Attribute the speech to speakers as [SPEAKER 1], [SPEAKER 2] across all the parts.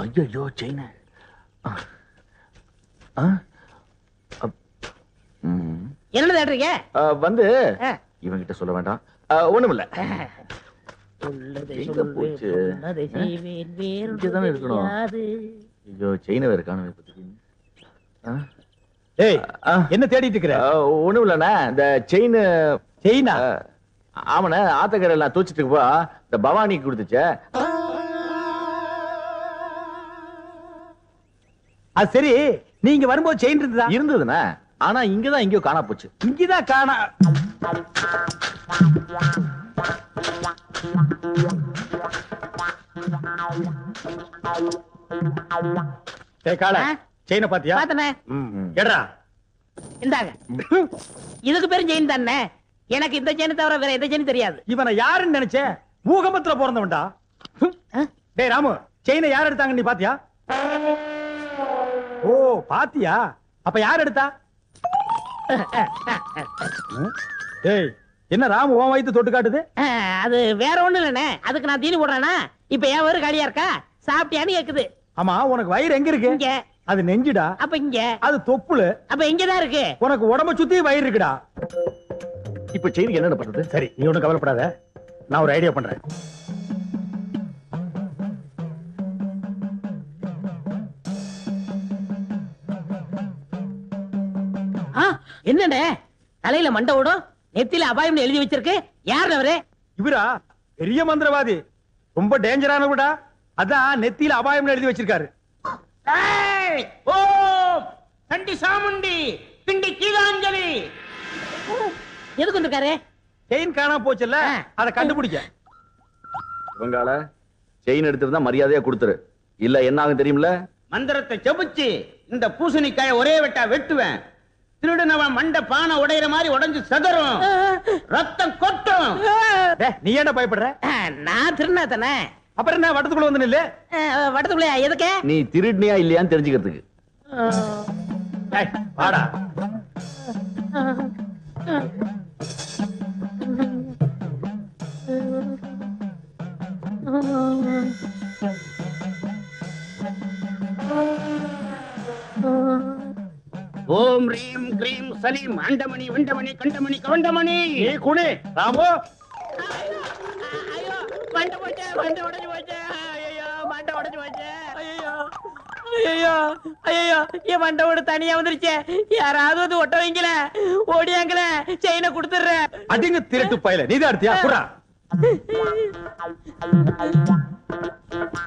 [SPEAKER 1] ஐயோ செயின்
[SPEAKER 2] என்ன தேடுறீங்க?
[SPEAKER 1] வந்து இவங்கிட்ட சொல்ல வேண்டாம். ஒண்ணுமில்ல. இருக்கணும். ஐயோ செயின் வேற காணும்.
[SPEAKER 3] என்ன தேடிட்டு இருக்கிற?
[SPEAKER 1] ஒண்ணும் இல்லண்ணா, இந்த செயினா? ஆமாண்ணா, ஆத்தக்கரை எல்லாம் தூச்சிட்டு போ, இந்த பவானிக்கு கொடுத்துச்சே.
[SPEAKER 3] அது சரி, நீங்க வரும்போது செயின்
[SPEAKER 1] இருந்ததுண்ணா, ஆனா இங்கதான் எங்கயோ காணா போச்சு.
[SPEAKER 3] இங்கதான் காணா. செயினை பாத்தியா?
[SPEAKER 2] பாத்தனே.
[SPEAKER 3] எடா
[SPEAKER 2] இந்தாங்க. இதுக்கு பேரும் செயின் தானே. எனக்கு இந்த செயின் தவிர வேற எந்த செயின் தெரியாது.
[SPEAKER 3] இவனை யாருன்னு நினைச்சே? பூகம்பத்துல பிறந்தவன்டா. டேய் ராமு, செயினை யார் எடுத்தாங்க நீ பாத்தியா? ஓ பாத்தியா? அப்ப யார் எடுத்தா? டேய் என்ன ராமு உன் வயித்து தொட்டு காட்டுது?
[SPEAKER 2] அது வேற ஒண்ணு இல்லனே, அதுக்கு நான் தீனி போடுறேனா? இப்ப ஏன் வயிறு காலியா இருக்கா? சாப்பிட்டியான்னு கேக்குது.
[SPEAKER 3] ஆமா, உனக்கு வயிறு எங்க இருக்கு?
[SPEAKER 2] இங்க.
[SPEAKER 3] அது நெஞ்சுடா.
[SPEAKER 2] அப்ப இங்க.
[SPEAKER 3] அது தொப்புளு.
[SPEAKER 2] அப்ப இங்கதான் இருக்கு.
[SPEAKER 3] உனக்கு உடம்ப சுத்தி வயிறு இருக்குடா.
[SPEAKER 1] இப்ப செயினுக்கு என்ன பண்றது?
[SPEAKER 3] சரி, நீ ஒண்ணும் கவலைப்படாத, நான் ஒரு ஐடியா பண்றேன்.
[SPEAKER 2] என்னடே தலையில மண்டை ஓடும், நெத்தில அபாயம் எழுதி வச்சிருக்கு. யார் அவரு?
[SPEAKER 3] இவரா? பெரிய மந்திரவாதி, ரொம்ப டேஞ்சரானவடா. அதான் நெத்தியில அபாயம் எழுதி வச்சிருக்காரு.
[SPEAKER 2] ஓ சண்டி சாமுண்டி பிண்டி கீதாஞ்சலி. எதுக்கு வந்திருக்காரு?
[SPEAKER 3] செயின் காணா போச்சுல்ல, அதை கண்டுபிடிக்க.
[SPEAKER 1] இவங்கால செயின் எடுத்துருந்தா மரியாதையா கொடுத்துரு, இல்ல என்ன ஆகும் தெரியுமில்ல?
[SPEAKER 4] மந்திரத்தை செபிச்சு இந்த பூசணிக்காய ஒரே வெட்டா வெட்டுவேன். திருடுனவன் மண்ட பானை உடையிற மாதிரி உடைஞ்சு சதறும், ரத்தம் கொட்டும்.
[SPEAKER 3] நீ என்ன பயப்படுற?
[SPEAKER 2] நான் திருடினா தானே.
[SPEAKER 3] அப்புறம் என்ன வட்டத்துக்குள்ள வந்து நில்லு.
[SPEAKER 2] வட்டத்துக்குள்ள எதுக்கு?
[SPEAKER 1] நீ திருடினியா இல்லையான்னு தெரிஞ்சுக்கிறதுக்கு.
[SPEAKER 3] வாடா.
[SPEAKER 4] ஓம் ரீம் கிரீம் சலீம் அண்டமணி விண்டமணி கண்டமணி கவண்டமணி.
[SPEAKER 3] ஏ குணி ராமு,
[SPEAKER 2] ஐயோ மண்டை போச்சு, மண்டை உடைஞ்சு போச்சு. ஐயோ மண்டை உடைஞ்சு போச்சு. ஐயோ ஐயோ ஐயோ, என் மண்டை ஓடு தனியா வந்துருச்சு. யாராவது வந்து ஒட்ட வைக்கல, ஓடியாங்கல, செயினை கொடுத்துடுறேன்.
[SPEAKER 3] அடிங்க திருட்டு பயல, நீதான் எடுத்தியா? குறா.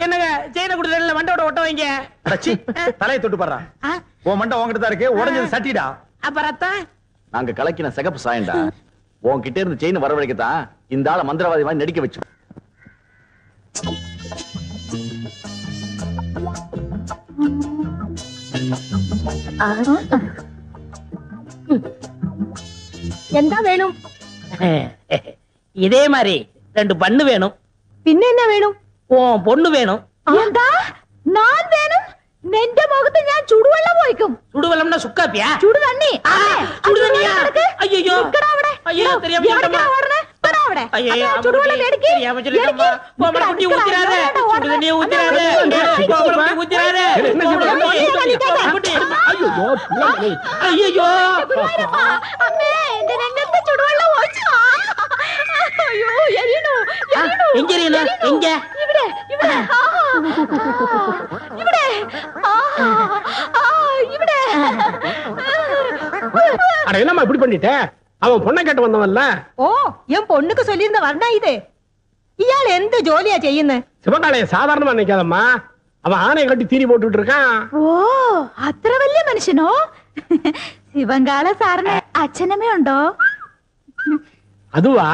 [SPEAKER 2] என்னங்க செயினை கொடுத்துடல, மண்டோட ஒட்ட வைங்க.
[SPEAKER 3] தலையை தொட்டு பாடுறா. உன் மண்டை உங்ககிட்ட தான் இருக்கு, உடஞ்சது சட்டிடா.
[SPEAKER 2] அப்ப ரத்தம்
[SPEAKER 1] நாங்க கலக்கின சிகப்பு சாயண்டா. உன்கிட்ட இருந்து செயின் வரவழைக்கத்தான் இந்த ஆள மந்திரவாதி மாதிரி நடிக்க வச்சு.
[SPEAKER 5] என்ன வேணும்?
[SPEAKER 2] இதே மாதிரி 2 பண்ணு வேணும்.
[SPEAKER 5] பின்ன என்ன வேணும்?
[SPEAKER 2] பொண்ணு வேணும்.
[SPEAKER 5] நான் வேணும். നെന്റെ മുഖത്ത് ഞാൻ ചുടുവെള്ളം ഒഴിക്കും.
[SPEAKER 2] ചുടുവെള്ളംனா സുക്കാപ്പിயா?
[SPEAKER 5] ചുടുതണ്ണി.
[SPEAKER 2] ചുടുതണ്ണിയാ? അയ്യോ അയ്യോ தெரியாம
[SPEAKER 5] சொல்றமா. போடா அவடே.
[SPEAKER 2] ஐயோ
[SPEAKER 5] ചുടുവെള്ളം எடுக்கி.
[SPEAKER 2] தெரியாம சொல்லிட்டம்மா. கோமள குட்டி ஊத்திராதே. சுடுதண்ணிய ஊத்திராதே. கோமள குட்டி ஊத்திராதே. ஐயோ
[SPEAKER 5] അമ്മേ എന്റെ നെഞ്ചത്തെ ചുടുവെള്ളം ഒഴിച്ചു. അയ്യോ എരിയണു.
[SPEAKER 2] എங்க എരിയണു? എங்க?
[SPEAKER 5] ഇവിടെ ഇവിടെ. ഇവിടെ. ഇവിടെ.
[SPEAKER 3] அட என்னம்மா இப்படி பண்ணிட்ட? அவன் பொண்ணை கேட்டு வந்தவன்ல.
[SPEAKER 5] ഓ என் பொண்ணுக்கு சொல்லியிருந்த வர்ணா இது. இயாள் എന്ത് ജോലിയാ ചെയ്യുന്നത്?
[SPEAKER 3] சிவகாலைய சாதாரணமா நினைக்காதம்மா, அவன் ஆணையை கட்டி தீனி போட்டுட்டு இருக்கான்.
[SPEAKER 5] ഓ അത്ര വലിയ മനുഷ്യനോ? ശിവങ്കാല സാറിന് അച്ഛനമ്മേ ഉണ്ടോ?
[SPEAKER 3] அதுவா,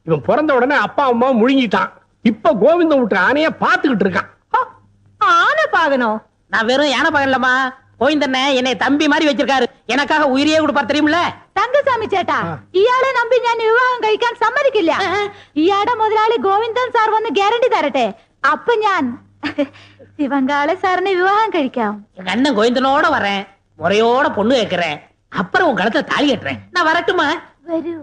[SPEAKER 3] இவன் பிறந்த உடனே அப்பா அம்மா முழுங்கிட்டான். இப்ப கோவிந்தம் விட்டு ஆணைய பாத்துக்கிட்டு இருக்கான்.
[SPEAKER 5] ஆனை பாகனோ?
[SPEAKER 2] நான் வெறும் யானை பாகன்லம்மா. கோவிந்தண்ணே என்னை தம்பி மாதிரி வச்சிருக்காரு. எனக்காக உயிரியே கொடுப்பார் தெரியுமில்ல?
[SPEAKER 5] തങ്കസ്വാമി ചേട്ടാ, ഇയാളെ നമ്പി ഞാൻ വിവാഹം കഴിക്കാൻ സമ്മതിക്കില്ല. ഇയാളുടെ മുതലാളി ഗോവിന്ദൻ സാർ വന്ന് ഗ്യാരണ്ടി തരട്ടെ, അപ്പൊ ഞാൻ ശിവങ്കാളെ സാറിന് വിവാഹം കഴിക്കാം.
[SPEAKER 2] எங்க அண்ணன் கோவிந்தனோட வரேன், முறையோட பொண்ணு கேட்கிறேன், அப்புறம் உன் கழுத்தை தாலி கட்டுறேன். நான் வரட்டுமா?
[SPEAKER 5] വരൂ.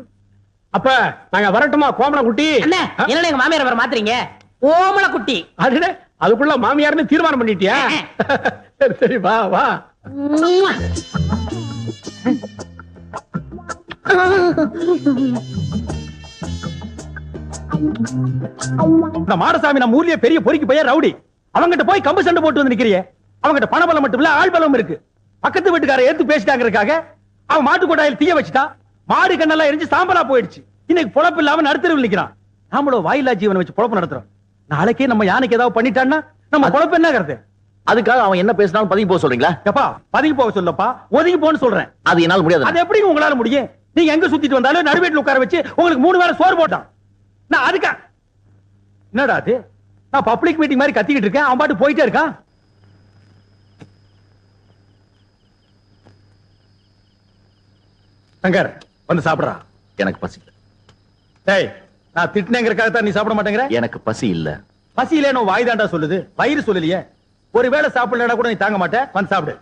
[SPEAKER 3] அப்ப நாங்க வரட்டுமா கோமண குட்டி?
[SPEAKER 2] அண்ணே என்ன எங்க மாமியார் வர மாத்துறீங்க? ஓமல குட்டி.
[SPEAKER 3] அடடே, அதுக்குள்ள மாமியார்னு தீர்மானம் பண்ணிட்டியா? சரி சரி, வா வா. இந்த மாடசாமி நம்ம ஊர்லயே பெரிய பொறுக்கி பையன் ரவுடி. அவங்கிட்ட போய் கம்பு சண்டை போட்டு வந்து நிக்கிறியே. அவங்கிட்ட பணபலம் மட்டும் இல்ல, ஆள் பலம் இருக்கு. பக்கத்து வீட்டுக்கார ஏத்து பேசிட்டாங்கிறதுக்காக அவன் மாட்டு கொட்டாயில் தீய வச்சுட்டா. மாடு கண்ணெல்லாம் எரிஞ்சு சாம்பலா போயிடுச்சு. இன்னைக்கு பொழப்பு இல்லாம நடுத்தருவில் நிக்கிறான். நாமளோ வாயிலா ஜீவனை வச்சு பொழப்பு நடத்துறோம். நாளைக்கே நம்ம யானைக்கு ஏதாவது பண்ணிட்டான்னா நம்ம பொழப்பு என்ன கருது?
[SPEAKER 1] அதுக்காக அவன் என்ன பேசினாலும் பதுங்கி போக சொல்றீங்களா?
[SPEAKER 3] எப்பா பதுங்கி போக சொல்லப்பா, ஒதுங்கி போன்னு சொல்றேன்.
[SPEAKER 1] அது என்னால முடியாது.
[SPEAKER 3] அது எப்படி உங்களால முடியும்? நீங்க எங்க சுத்திட்டு வந்தாலும் நடுவேட்டில் உட்கார வச்சு உங்களுக்கு 3 வேளை சோறு போட்டான். நான் அதுக்கா என்னடா அது? நான் பப்ளிக் மீட்டிங் மாதிரி கத்திக்கிட்டு இருக்கேன், அவன் பாட்டு போயிட்டே இருக்கான். சங்கர் வந்து சாப்பிடுறா.
[SPEAKER 1] எனக்கு பசி இல்ல.
[SPEAKER 3] டேய், நான் திட்டினேங்கிறதுக்காக தான் நீ சாப்பிட மாட்டேங்கிற?
[SPEAKER 1] எனக்கு பசி இல்ல.
[SPEAKER 3] பசி இல்லைன்னு வாய் தாண்டா சொல்லுது, வயிறு சொல்லலையே. ஒருவேளை சாப்பிடலனா கூட நீ தாங்க மாட்டே. வந்து சாப்பிடு.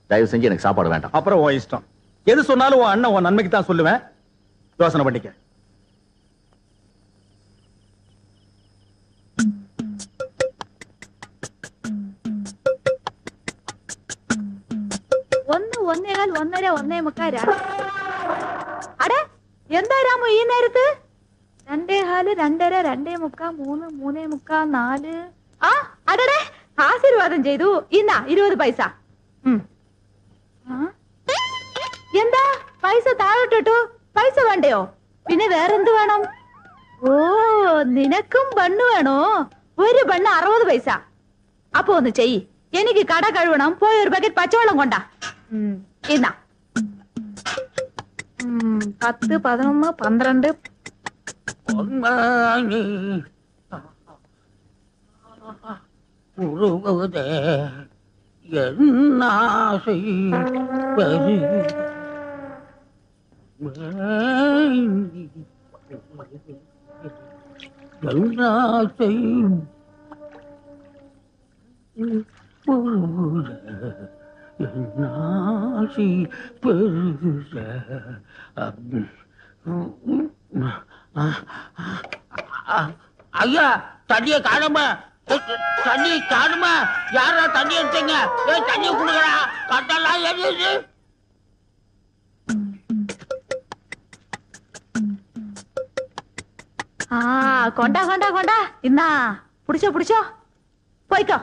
[SPEAKER 1] தயவு செஞ்சு எனக்கு சாப்பாடு வேண்டாம்.
[SPEAKER 3] அப்புறம் உன் இஷ்டம். எது சொன்னாலும் உன் அண்ணன் உன் நன்மைக்கு தான் சொல்லுவேன். யோசனை பண்ணிக்க.
[SPEAKER 5] ഒന്ന് ഒന്നേകാൽ ഒന്നര ഒന്നേ മുക്കാൽ. അടേ എന്താ രാമു ഈ നേരത്ത്? 2:15 2:30 2:45 3 3:45 4. ആ അടടേ, ആശീർവാദം ചെയ്തു. ഇന്നാ 20 പൈസ. എന്താ പൈസ താഴോട്ടിട്ടു? പൈസ വേണ്ടയോ? പിന്നെ വേറെന്ത് വേണം? ഓ, നിനക്കും ബണ്ണ് വേണോ? ഒരു ബണ്ണ് 60 പൈസ. അപ്പൊ ഒന്ന് ചെയ്യ്, എനിക്ക് കട കഴുകണം. പോയി ഒരു ബക്കറ്റ് പച്ചവെള്ളം കൊണ്ടാ. ഇന്നാ 10 11 12.
[SPEAKER 4] ஐயா, தண்ணிய காணுமா? தண்ணி காணுமா? யாரா தண்ணி எடுத்தீங்க? தண்ணி குடுக்கறா. கட்டெல்லாம் எரியுது.
[SPEAKER 5] கொண்டா கொண்டா கொண்டா. இன்னா புடிச்சோ புடிச்சோ, போய்க்கோ.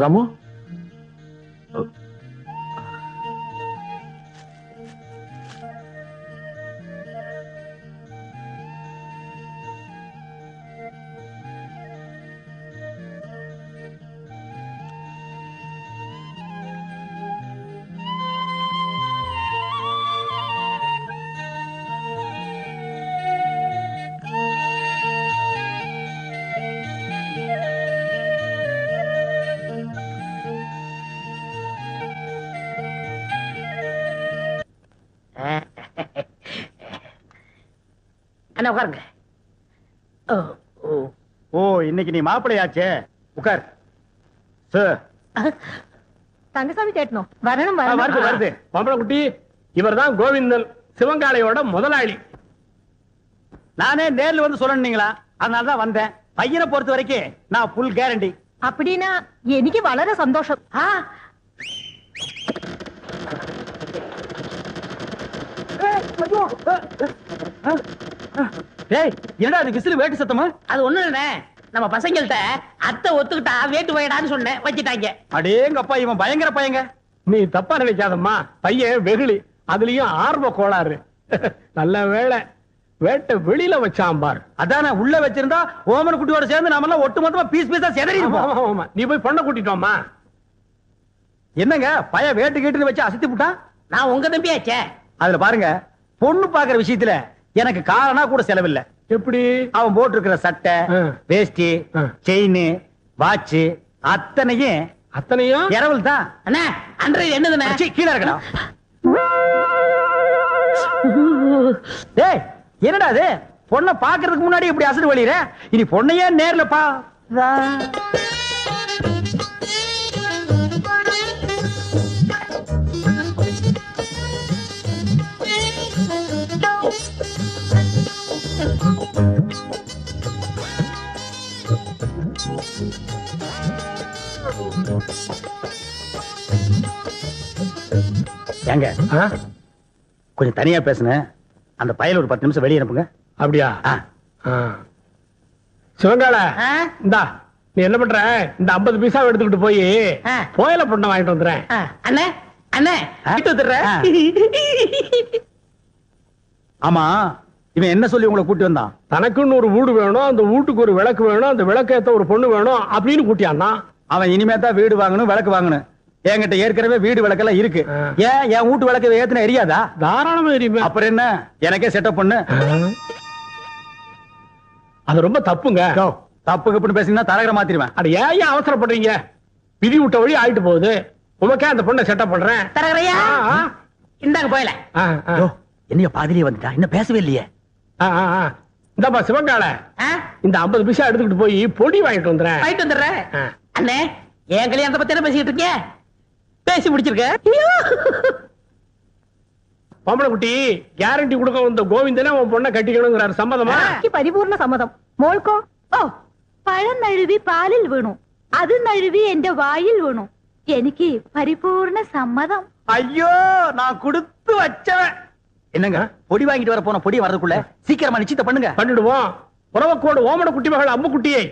[SPEAKER 1] ராமு,
[SPEAKER 2] அண்ணா உட்காருங்க.
[SPEAKER 3] ஓ, இன்னைக்கு நீ மாப்பிளையாச்சே. உட்கார். சார்,
[SPEAKER 5] தங்கசாமி சேட்டனும் வரணும்
[SPEAKER 3] வருது வருது. மாப்பிள குட்டி, இவர் தான் கோவிந்தன், சிவங்காளையோட முதலாளி. நானே நேர்ல வந்து சொல்லணுங்களா, அதனால தான் வந்தேன். பையனை பொறுத்த வரைக்கும் நான் ஃபுல் கேரண்டி.
[SPEAKER 5] அப்படின்னா எனக்கு வளர சந்தோஷம்.
[SPEAKER 3] டேய், என்னடா அது விசில் வேட்டு சத்தமா?
[SPEAKER 2] அது ஒண்ணு இல்ல, நம்ம பசங்கள்ட்ட அத்தை ஒத்துக்கிட்டா வேட்டு வைடான்னு சொன்னேன், வச்சிட்டாங்க.
[SPEAKER 3] அடேங்கப்பா, இவன் பயங்கர பையங்க.
[SPEAKER 6] நீ தப்பா நினைக்காதம்மா, பையன் வெகுளி, அதுலயும் ஆர்வ கோளாறு. நல்ல வேளை வேட்டை வெளியில வச்சான் பார்.
[SPEAKER 3] அதானே, உள்ள வச்சிருந்தா ஓமன் குட்டியோட சேர்ந்து நாம எல்லாம் ஒட்டு மொத்தமா பீஸ் பீஸா செதறிடுவோம்.
[SPEAKER 6] நீ போய் பொண்ணை கூட்டிட்டோமா?
[SPEAKER 3] என்னங்க பைய வேட்டு கேட்டுன்னு வச்சு அசத்தி புட்டான்?
[SPEAKER 2] நான் உங்க தம்பியாச்சே.
[SPEAKER 3] அதுல பாருங்க, பொண்ணு பாக்குற விஷயத்துல எனக்கு காரணா கூட செலவில்லை.
[SPEAKER 6] எப்படி?
[SPEAKER 3] அவன் போட்டு இருக்கிற சட்டை, வேஷ்டி, செயின், வாட்ச் அத்தனையும் இரவல் தான்.
[SPEAKER 2] அண்ணா, அன்றைய என்னதுண்ணே?
[SPEAKER 3] கீழே இருக்கடா. டேய், என்னடா அது? பொண்ணை பாக்குறதுக்கு முன்னாடி இப்படி அசடு வழியிற. இனி பொண்ணையே நேர்ல பா. ஏங்க கொஞ்சம் தனியா பேசுனேன். அந்த பயல ஒரு 10 நிமிஷம் வெளியே அனுப்புங்க.
[SPEAKER 6] அப்படியா? சிவங்கால இந்தா நீ என்ன பண்ற, இந்த 50 பைசா எடுத்துக்கிட்டு போய் புயல பொண்ணை வாங்கிட்டு வந்துடுறேன்.
[SPEAKER 2] அண்ணே அண்ணே
[SPEAKER 3] ஆமா, இவன் என்ன சொல்லி உங்களை கூட்டி வந்தான்?
[SPEAKER 6] தனக்குன்னு ஒரு வீடு வேணும், அந்த வீட்டுக்கு ஒரு விளக்கு வேணும், அந்த விளக்கேத்த ஒரு பொண்ணு வேணும் அப்படின்னு கூட்டியான்னா.
[SPEAKER 3] அவன் இனிமே தான் வீடு வாங்கணும், விளக்கு வாங்கணும். என்கிட்ட ஏற்கனவே வீடு விளக்கெல்லாம் இருக்கு. ஏன் என் வீட்டு விளக்கு ஏத்துன எரியாதா?
[SPEAKER 6] தாராளமா எரியுமே.
[SPEAKER 3] அப்புறம் என்ன, எனக்கே செட்டப் பண்ணு.
[SPEAKER 6] அது ரொம்ப தப்புங்க.
[SPEAKER 3] தப்பு கப்புன்னு பேசினா தரகரை மாத்திருவேன்.
[SPEAKER 6] அது ஏன் அவசரப்படுறீங்க? விதி விட்ட வழி ஆயிட்டு போகுது. உமக்கே அந்த பொண்ணை செட்டப் பண்றேன்.
[SPEAKER 2] தரகரையா இந்தாங்க போயல.
[SPEAKER 3] என்னைய பாதிரியே வந்துட்டா, இன்னும் பேசவே இல்லையே.
[SPEAKER 6] இந்தப்பா சிவங்கால, இந்த 50 பைசா எடுத்துக்கிட்டு போய் பொடி வாங்கிட்டு வந்துடுறேன்.
[SPEAKER 2] வாங்கிட்டு வந்துடுறேன். அண்ணே என் கல்யாணத்தை பத்தி என்ன பேசிட்டு இருக்கீங்க? பேசி முடிச்சிருக்க.
[SPEAKER 6] பொம்பளை குட்டி கேரண்டி கொடுக்க வந்த கோவிந்தனே உன் பொண்ணை கட்டிக்கணுங்கிறாரு. சம்மதமா?
[SPEAKER 5] പരിപൂർണ സമ്മതം. മോൾക്കോ? ഓ, പഴം നഴുവി പാലിൽ വീണു, അത് നഴുവി എന്റെ വായിൽ വീണു. എനിക്ക് പരിപൂർണ സമ്മതം.
[SPEAKER 3] ஐயோ, நான் கொடுத்து வச்சவன். என்னங்க, பொடி வாங்கிட்டு வர போன பொடி வரதுக்குள்ள சீக்கிரமா நிச்சயத்தை பண்ணுங்க.
[SPEAKER 6] பண்ணிடுவோம். உறவக்கோடு ஓமன குட்டி மகள் அம்மு குட்டியை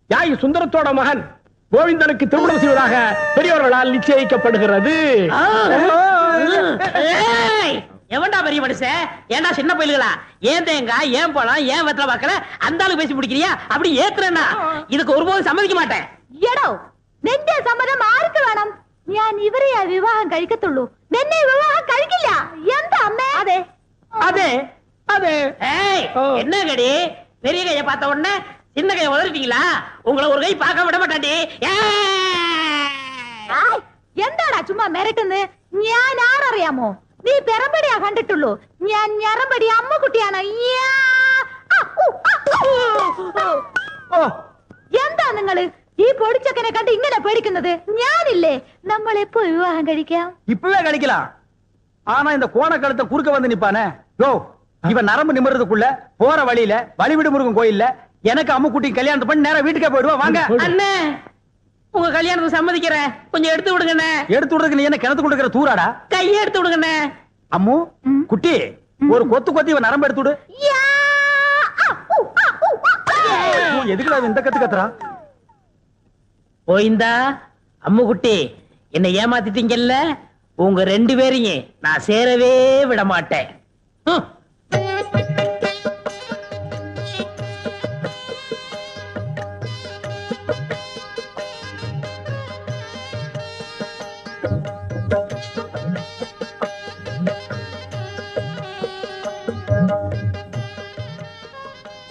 [SPEAKER 6] யாய் சுந்தரத்தோட மகன் கோவிந்தனுக்கு திருமணம் செய்வதாக பெரியவர்களால் நிச்சயிக்கப்படுகிறது.
[SPEAKER 2] எவன்டா பெரிய மனுஷன்? ஏன்டா சின்ன பயில்களா? ஏன் தேங்காய், ஏன் பழம், ஏன் வெத்தலை பாக்கல அந்த ஆளு பேசி பிடிக்கிறியா? அப்படி ஏத்துறேன்னா இதுக்கு ஒருபோதும் சம்மதிக்க மாட்டேன்.
[SPEAKER 5] എടോ, നിന്റെ സമ്മതം ആർക്ക് വേണം? ഞാൻ ഇവരെയാ വിവാഹം കഴിക്കത്തുള്ളൂ, നിന്നെ വിവാഹം കഴിക്കില്ല. എന്താ അമ്മേ? അതെ
[SPEAKER 6] அதே அதே.
[SPEAKER 2] என்ன கடி, பெரிய கைய பார்த்த உடனே சின்ன கைய உதறிட்டீங்களா? உங்களை ஒரு கை பார்க்க விட மாட்டாண்டி.
[SPEAKER 5] എന്താടാ ചുമ്മാ മെരട്ടുന്നത്? ഞാൻ ആരറിയാമോ? നീ പെറമ്പടിയാ കണ്ടിട്ടുള്ളൂ, ഞാൻ ഞറമ്പടി അമ്മക്കുട്ടിയാണ്. എന്താ നിങ്ങള് ഈ പൊടിച്ചക്കനെ കണ്ട് ഇങ്ങനെ പേടിക്കുന്നത്? ഞാനില്ലേ, നമ്മൾ എപ്പോ വിവാഹം കഴിക്കാം?
[SPEAKER 3] இப்பவே கழிக்கலாம். ஆனா இந்த கோண கழுத்தை குறுக்க வந்து நிப்பானே, யோ, இவன் நரம்பு நிமிர்றதுக்குள்ள போற வழியில வழிவிடு முருகன் கோயில்ல எனக்கு அம்முக்குட்டி கல்யாணத்தை பண்ணி நேரா வீட்டுக்கே போயிடுவா. வாங்க
[SPEAKER 2] அண்ணே, உங்க கல்யாணத்துக்கு சம்மதிக்கிறேன், கொஞ்சம் எடுத்து விடுங்கண்ணே.
[SPEAKER 3] எடுத்து விடுறதுக்கு நீ என்ன கிணத்து கொடுக்கிற தூராடா?
[SPEAKER 2] கையை எடுத்து விடுங்கண்ணே.
[SPEAKER 3] அம்மு குட்டி, ஒரு கொத்து கொத்தி இவன் நரம்பு எடுத்து விடு. எதுக்குடா இந்த கத்து கத்துறா?
[SPEAKER 2] போயிந்தா அம்மு குட்டி, என்னை ஏமாத்திட்டீங்கல்ல, உங்க 2 பேரையும் நான் சேரவே விட மாட்டேன்.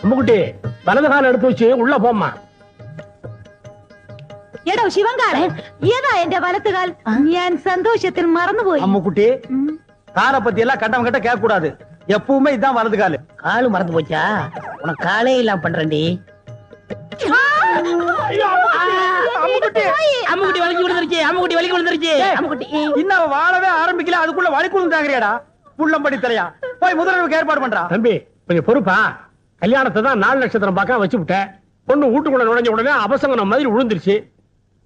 [SPEAKER 6] அம்முக்குட்டி வலது காலம் எடுத்து வச்சு உள்ள போம்மா.
[SPEAKER 5] എടോ ശിവങ്കാരൻ, ഏതാ എന്റെ വലത്തുകാൽ? ഞാൻ സന്തോഷത്തിൽ മറന്നുപോയി.
[SPEAKER 3] அம்முக்குட்டி, காரை பத்தி எல்லாம் கட்டம் கட்ட கேட்க கூடாது. எப்பவுமே இதான் வலது காலு.
[SPEAKER 2] காலு மறந்து போச்சா? உனக்கு காலே இல்லாம பண்றேன்டி. அம்முக்குட்டி வலிக்கு விழுந்துருச்சு, அம்முக்குட்டி வலிக்கு விழுந்துருச்சு. அம்முக்குட்டி
[SPEAKER 3] இன்னும் வாழவே ஆரம்பிக்கல, அதுக்குள்ள வலிக்குழுந்து தாங்கறியாடா? புள்ளம்படி தலையா, போய் முதல்வருக்கு ஏற்பாடு பண்றா.
[SPEAKER 6] தம்பி கொஞ்சம் பொறுப்பா. கல்யாணத்தை தான் 4 நட்சத்திரம் பார்க்க வச்சு விட்டேன். பொண்ணு வீட்டுக்குள்ள நுழைஞ்ச உடனே அபசங்கனம் மாதிரி விழுந்துருச்சு.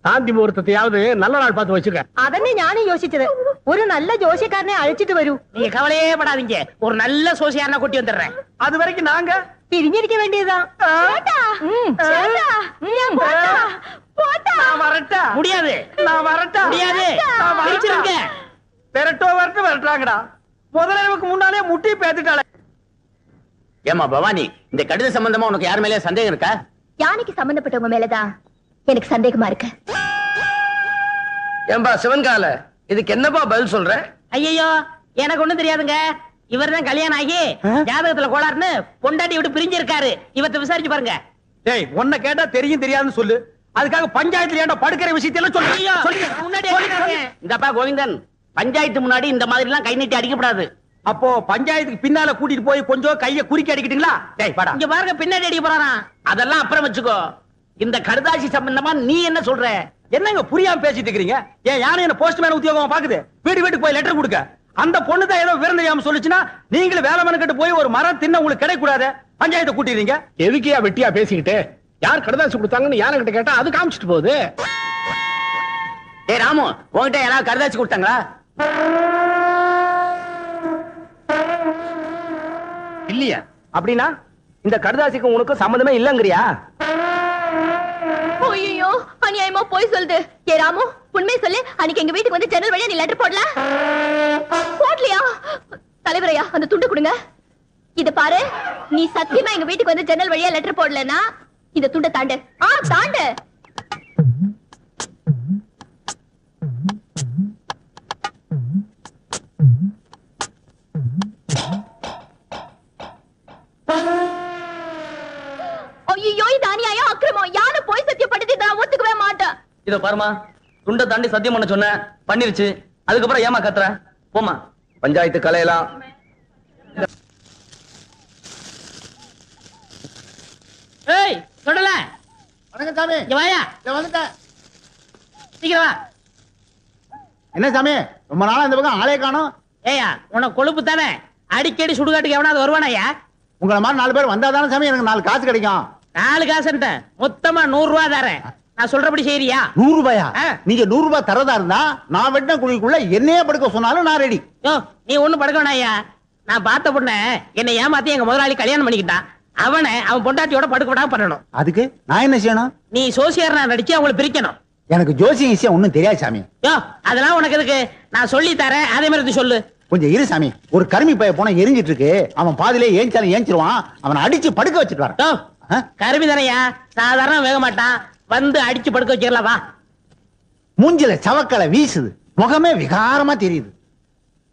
[SPEAKER 6] சாந்தி முகூர்த்தத்தையாவது நல்ல நாள் பார்த்து வச்சுக்க.
[SPEAKER 5] അതന്നെ ഞാനും യോசிச்சது. ഒരു നല്ല ജോസിക്കാരനെ അழைച്ചിട്ട് വരൂ.
[SPEAKER 2] நீங்க கவலையே படாதீங்க, ஒரு நல்ல சோசியாரனா கூட்டி வந்துடுறேன்.
[SPEAKER 3] அது வரைக்கும் நாங்க
[SPEAKER 5] പിരിഞ്ഞിരിക്ക വേണ്ടിയതാ.
[SPEAKER 3] நான் வரட்டா?
[SPEAKER 2] முடியாது,
[SPEAKER 3] நான் வரட்டா?
[SPEAKER 2] முடியாது. பிரிச்சிருங்க.
[SPEAKER 3] பெரட்டோ வரட்டு வரட்டாங்கடா. முதலமைக்கு முன்னாலே முட்டி பேத்துட்டாளே.
[SPEAKER 4] ஏமா பவானி, இந்த கடித சம்பந்தமா உனக்கு யார் மேலே சந்தேகம் இருக்கா?
[SPEAKER 5] யானைக்கு சம்பந்தப்பட்டவங்க மேலதான் எனக்கு சந்தேகமா இருக்கு.
[SPEAKER 4] ஏம்பா சிவன்கால, இதுக்கு என்னப்பா பதில் சொல்ற?
[SPEAKER 2] ஐயோ, எனக்கு ஒண்ணும் தெரியாதுங்க. இவர்தான் கல்யாணம் ஆகி ஜாதகத்துல கோளாறுன்னு பொண்டாட்டி விட்டு பிரிஞ்சிருக்காரு. இவத்தை விசாரிச்சு பாருங்க.
[SPEAKER 3] டேய், உன்னை கேட்டா தெரியும் தெரியாதுன்னு சொல்லு. அதுக்காக பஞ்சாயத்துல ஏன்டா படுக்கிற விஷயத்தெல்லாம் சொல்லு.
[SPEAKER 4] இந்தப்பா கோவிந்தன், பஞ்சாயத்து முன்னாடி இந்த மாதிரி எல்லாம் கை நீட்டி அடிக்கப்படாது.
[SPEAKER 3] அப்போ பஞ்சாயத்துக்கு பின்னால கூட்டிட்டு போய் கொஞ்சம் கைய குறுக்கி அடிக்கிட்டீங்களா? டேய் வாடா.
[SPEAKER 2] இங்க பாருங்க, பின்னாடி அடிக்க போறாராம்.
[SPEAKER 4] அதெல்லாம் அப்புறம் வச்சுக்கோ. இந்த கடுதாசி சம்பந்தமா நீ என்ன சொல்ற?
[SPEAKER 3] என்னங்க புரியாம பேசிட்டு இருக்கீங்க? ஏன் யானை என்ன போஸ்ட்மேன் உத்தியோகமா பாக்குது? வீட்டுக்கு போய் லெட்டர் கொடுக்க. அந்த பொண்ணு தான் ஏதோ விருந்தையாம சொல்லுச்சுன்னா நீங்களும் வேலை மனக்கட்டு போய் ஒரு மரம் தின்ன உங்களுக்கு கிடைக்க கூடாது. பஞ்சாயத்தை கூட்டிடுறீங்க.
[SPEAKER 6] எதுக்கியா வெட்டியா பேசிக்கிட்டு? யார் கடதாசி கொடுத்தாங்கன்னு யானை கிட்ட கேட்டா அது காமிச்சிட்டு போகுது.
[SPEAKER 2] ஏய் ராமு, உன்கிட்ட யாராவது கருதாச்சு கொடுத்தாங்களா?
[SPEAKER 3] இல்லையா? அப்படின்னா இந்த கடுதாசிக்கு உனக்கு சம்மந்தமே இல்லங்கறியா?
[SPEAKER 7] ஐயோ, அநியாயமா போய் சொல்லுது. ஏ ராமு, உண்மையை சொல்லு. அன்னைக்கு எங்க வீட்டுக்கு வந்து ஜன்னல் வழியா நீ லெட்டர் போடல? போடலையா? தலைவரையா, அந்த துண்டு கொடுங்க. இத பாரு, நீ சத்தியமா எங்க வீட்டுக்கு வந்து ஜன்னல் வழியா லெட்டர் போடலன்னா இந்த துண்டை தாண்டு. தாண்டு. ஐயோ, இது அநியாயம், அக்கிரமம். யாரும் போய் சத்தியப்பட்டது நான் ஒத்துக்கவே மாட்டேன்.
[SPEAKER 2] இத பாருமா, துண்டை தாண்டி சத்தியம் பண்ண சொன்ன, பண்ணிருச்சு. அதுக்கப்புறம் ஏமா கத்துற? போமா.
[SPEAKER 1] பஞ்சாயத்து கலையெல்லாம்
[SPEAKER 2] ஏய் சொல்லல.
[SPEAKER 3] வணக்கம் சாமி.
[SPEAKER 2] இங்க வாயா.
[SPEAKER 3] வந்துட்டேன்.
[SPEAKER 2] சீக்கிரம் வா.
[SPEAKER 3] என்ன சாமி, ரொம்ப நாளா இந்த பக்கம் ஆளே காணோம்.
[SPEAKER 2] ஏயா, உனக்கு கொழுப்பு தானே? அடிக்கடி சுடுகாட்டுக்கு எவனாவது வருவானாயா?
[SPEAKER 3] உங்களை மாதிரி 4 பேர் வந்தாதானே சாமி எனக்கு 4 காசு கிடைக்கும்.
[SPEAKER 2] 4 காசுன்ட்ட மொத்தமா 100 ரூபாய் தரேன். நான் சொல்றபடி செய்யறியா?
[SPEAKER 3] 100 ரூபாயா?
[SPEAKER 2] ஆ.
[SPEAKER 3] நீங்க 100 ரூபாய் தரதா இருந்தா நான் வெட்ட குழிக்குள்ள என்னையே படுக்க சொன்னாலும் நான் ரெடி.
[SPEAKER 2] யோ, நீ ஒண்ணும் படுக்க வேணாயா. நான் பார்த்த பொண்ண என்னை ஏமாத்தி எங்க முதலாளி கல்யாணம் பண்ணிக்கிட்டான். அவன் பொண்டாட்டியோட படுக்க விடாம பண்ணணும்.
[SPEAKER 3] அதுக்கு நான் என்ன செய்யணும்?
[SPEAKER 2] நீ சோசியர்னா நடிச்சு அவங்களை பிரிக்கணும்.
[SPEAKER 3] எனக்கு ஜோசியம் விஷயம் ஒண்ணும் தெரியாது சாமி.
[SPEAKER 2] யோ, அதெல்லாம் உனக்கு எதுக்கு? நான் சொல்லி தரேன், அதே மாதிரி சொல்லு.
[SPEAKER 3] கொஞ்சம் இரு சாமி. ஒரு கருமி பைய போன எரிஞ்சிட்டு இருக்கு. அவன் பாதியிலே ஏஞ்சாலும் ஏஞ்சிருவான். அவனை அடிச்சு படுக்க வச்சுட்டு வரேன்.
[SPEAKER 2] யோ, கருமி தானையா, சாதாரண வேக மாட்டான். வந்து அடிச்சு படுக்க வச்சிடலாம் வா.
[SPEAKER 3] மூஞ்சில சவக்கலை வீசுது. முகமே விகாரமா தெரியுது.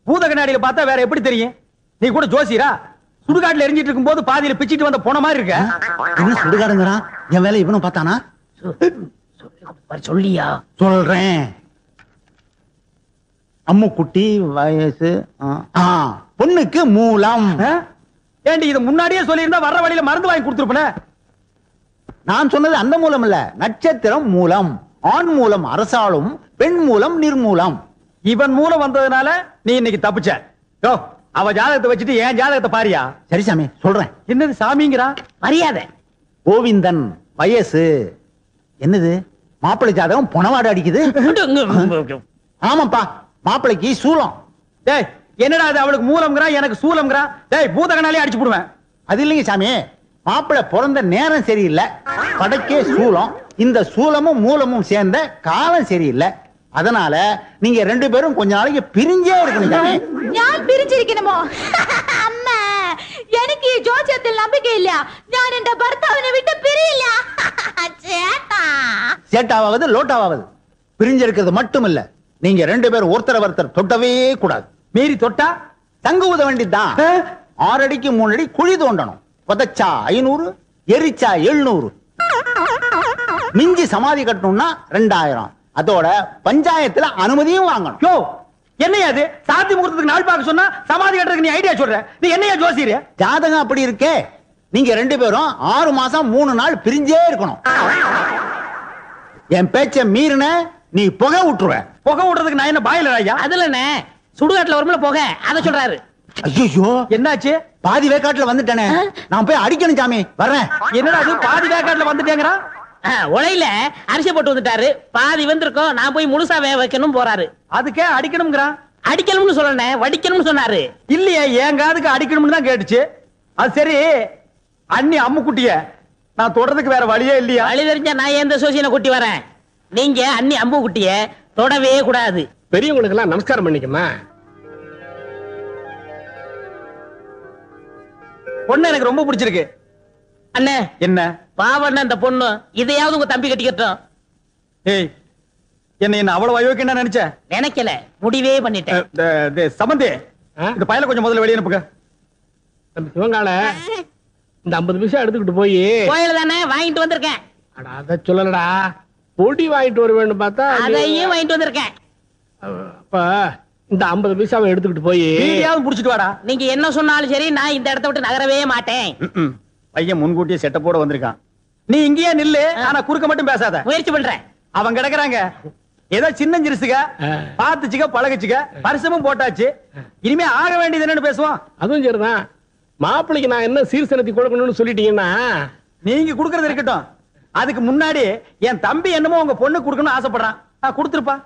[SPEAKER 8] பூத கண்ணாடியில பார்த்தா வேற எப்படி தெரியும்? நீ கூட ஜோசியரா? சுடுகாட்டுல எரிஞ்சிட்டு இருக்கும் போது பாதியில பிச்சிட்டு வந்த போன மாதிரி இருக்க.
[SPEAKER 3] என்ன சுடுகாடுங்கிறான்? என் வேலை இவனும் பார்த்தானா?
[SPEAKER 2] சொல்லியா?
[SPEAKER 3] சொல்றேன். அம்முக்குட்டி வயசு பொண்ணுக்கு மூலம்.
[SPEAKER 8] ஏண்டி இது முன்னாடியே சொல்லியிருந்தா வர்ற வழியில மருந்து வாங்கி கொடுத்துருப்பேன்.
[SPEAKER 3] நான் சொன்னது அந்த மூலம் இல்ல, நட்சத்திரம் மூலம். ஆண் மூலம் அரசாளும், பெண் மூலம் நிர்மூலம்.
[SPEAKER 8] இவன் மூலம் வந்ததுனால நீ இன்னைக்கு தப்பிச்ச. யோ, அவ ஜாதகத்தை வச்சுட்டு என் ஜாதகத்தை பாரியா?
[SPEAKER 3] சரி சாமி, சொல்றேன்.
[SPEAKER 8] என்னது சாமிங்கிறா?
[SPEAKER 2] மரியாதை.
[SPEAKER 3] கோவிந்தன் வயசு என்னது? மாப்பிள்ளை ஜாதகம் பொணவாடு அடிக்குது. ஆமாப்பா, மாப்பிள்ளைக்கு சூலம்.
[SPEAKER 8] டேய், என்னடா அது? அவளுக்கு மூலம்ங்கறா, எனக்கு சூலம்ங்கறா. டேய், பூத கண்ணாலே அடிச்சு போடுவேன்.
[SPEAKER 3] அது இல்லைங்க சாமி, மாப்பிள்ளை பிறந்த நேரம் சரியில்லை, படைக்கே சூலம். இந்த சூலமும் மூலமும் சேர்ந்த காலம் சரியில்லை. அதனால நீங்க 2 பேரும் கொஞ்ச நாளைக்கு பிரிஞ்சே இருக்கணும் சாமி.
[SPEAKER 5] ഞാൻ പിരിച്ചിരിക്കണമോ? അമ്മ, എനിക്ക് ഈ ജോസ്യത്തിൽ നம்பிക്കை ഇല്ല. ഞാൻ എന്റെ ഭർത്താവിനെ വിട്ട് പിരിയില്ല. ചേട്ടാ,
[SPEAKER 3] சேட்டாவது லோட்டாவது பிரிஞ்சிருக்கிறது மட்டும் இல்ல, நீங்க 2 பேரும் ஒருத்தர் தொட்டவே கூடாது.
[SPEAKER 8] மீறி தொட்டா
[SPEAKER 3] தங்க ஊத வேண்டியதுதான். 6 அடிக்கு 3 அடி குழி தோண்டணும். புதைச்சா 500, எரிச்சா 700. மிஞ்சி சமாதி கட்டணும்னா 2000. அதோட பஞ்சாயத்துல அனுமதியும் வாங்கணும்.
[SPEAKER 8] யோ, என்னையா அது? சாத்தி முகூர்த்தத்துக்கு நாள் பார்க்க சொன்னா சமாதி கட்டுறதுக்கு நீ ஐடியா சொல்ற. நீ என்னையா ஜோசியர்?
[SPEAKER 3] ஜாதகம் அப்படி இருக்கே. நீங்க 2 பேரும் 6 மாசம் 3 நாள் பிரிஞ்சே இருக்கணும். என் பேச்ச மீறின நீ புகை விட்டுருவ.
[SPEAKER 8] புகை விடுறதுக்கு நான் என்ன பாயில ஐயா?
[SPEAKER 2] அதுல என்ன சுடுகாட்டுல வரும்ல போக, அத சொல்றாரு.
[SPEAKER 3] ஐயோ,
[SPEAKER 8] என்னாச்சு?
[SPEAKER 3] பாதி வேக்காட்டுல வந்துட்டேனே. நான் போய் அடிக்கணும் சாமி, வர்றேன்.
[SPEAKER 8] என்னடா அது? பாதி வேக்காட்டுல வந்துட்டேங்கறா.
[SPEAKER 2] உலையில அரிசி போட்டு வந்துட்டாரு, பாதி வந்திருக்கோம். நான் போய் முழுசா வேக வைக்கணும் போறாரு.
[SPEAKER 8] அதுக்கே அடிக்கணும்ங்கறா.
[SPEAKER 2] அடிக்கணும்னு சொல்லனே, வடிக்கணும்னு சொன்னாரு.
[SPEAKER 8] இல்லையே, என் காதுக்கு அடிக்கணும்னு தான் கேட்டுச்சு. அது சரி, அண்ணி அம்முக்குட்டிய நான் தொடறதுக்கு வேற வழியே இல்லையா?
[SPEAKER 2] வழி தெரிஞ்சா நான் எந்த சோசியனை கூட்டி வரேன். நீங்க அண்ணி அம்பு குட்டிய தொடவே கூடாது.
[SPEAKER 6] பெரியவங்களுக்கு எல்லாம் நமஸ்காரம் பண்ணிக்கமா.
[SPEAKER 8] பொண்ணு எனக்கு ரொம்ப பிடிச்சிருக்கு.
[SPEAKER 2] அண்ணே,
[SPEAKER 8] என்ன
[SPEAKER 2] பாவண்ண அந்த பொண்ணு, இதையாவது உங்க தம்பி கட்டிக்கட்டும்.
[SPEAKER 8] ஏய், என்ன அவ்வளவு அயோக்கியம் நினைச்ச?
[SPEAKER 2] நினைக்கல, முடிவே பண்ணிட்டேன்.
[SPEAKER 8] சம்பந்தி, இந்த பயல கொஞ்சம் முதல்ல வெளியே அனுப்புங்க.
[SPEAKER 6] சிவங்கால இந்த 50 பைசா எடுத்துக்கிட்டு போய்
[SPEAKER 2] கோயில தானே வாங்கிட்டு வந்திருக்கேன்.
[SPEAKER 6] அத சொல்லலடா, பொடி வாங்கிட்டு வர வேண்டும் பார்த்தா
[SPEAKER 2] அதையும் வாங்கிட்டு வந்திருக்கேன்.
[SPEAKER 6] அப்ப இந்த 50 பைசாவை எடுத்துக்கிட்டு போய்
[SPEAKER 8] வீடியாவும் புடிச்சிட்டு வாடா.
[SPEAKER 2] நீங்க என்ன சொன்னாலும் சரி, நான் இந்த இடத்த விட்டு நகரவே மாட்டேன்.
[SPEAKER 8] பையன் முன்கூட்டியே செட்டப்போட வந்திருக்கான். நீ இங்கேயே நில்லு, ஆனா குறுக்க மட்டும் பேசாத.
[SPEAKER 2] முயற்சி பண்றேன்.
[SPEAKER 8] அவங்க கிடக்குறாங்க, ஏதோ சின்ன சிறுசுக, பாத்துச்சுக்க பழகுச்சுக்க, பரிசமும் போட்டாச்சு. இனிமே ஆக வேண்டியது என்னன்னு பேசுவோம்.
[SPEAKER 6] அதுவும் சரிதான். மாப்பிள்ளைக்கு நான் என்ன சீர்சனத்தி கொடுக்கணும்னு சொல்லிட்டீங்கன்னா
[SPEAKER 8] நீங்க குடுக்கறது இருக்கட்டும். அதுக்கு முன்னாடி என் தம்பி என்னமோ உங்க பொண்ணு குடுக்கணும்னு ஆசைப்படுறான். கொடுத்துருப்பா.